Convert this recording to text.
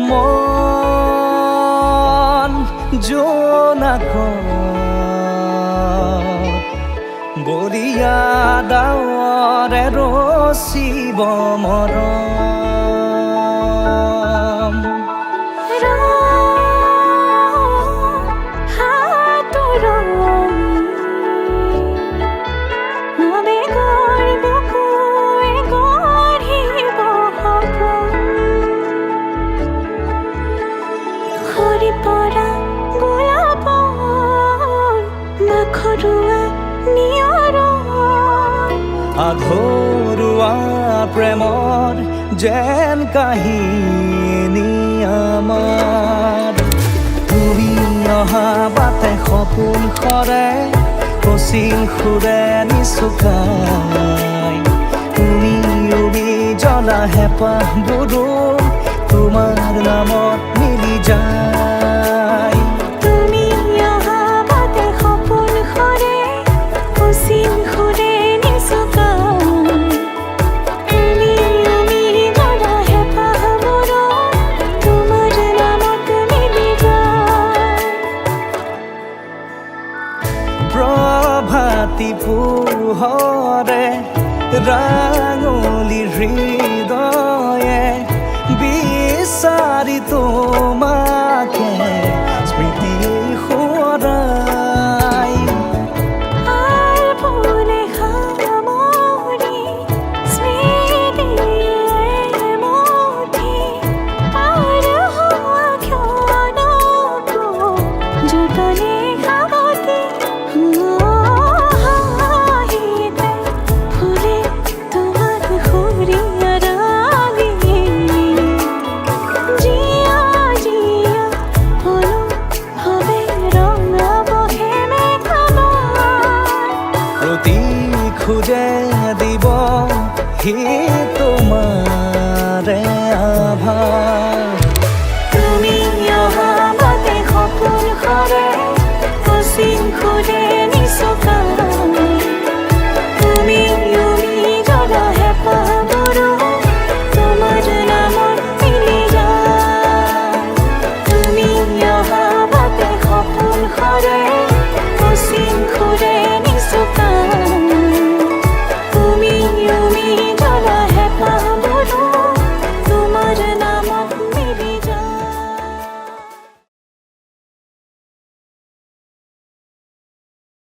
মন জোনাকত বলিয়া ডাৱৰে ৰচিব মৰম আধৰুৱা প্ৰেমৰ যেন কাহিনী আমাৰ তুমি অহা বাটে সপোন সৰে কচিল সুৰে নিচুকাই তুমি উবি জ্বলা হেঁপাহবোৰো তোমাৰ নামত মিলি যায় প্ৰভাতী পোহৰে ৰাঙলী হৃদয়ে বিচাৰি তোমাকে স্মৃতি সোঁৱৰাই খুঁজে দিব সি তোমাৰে আভা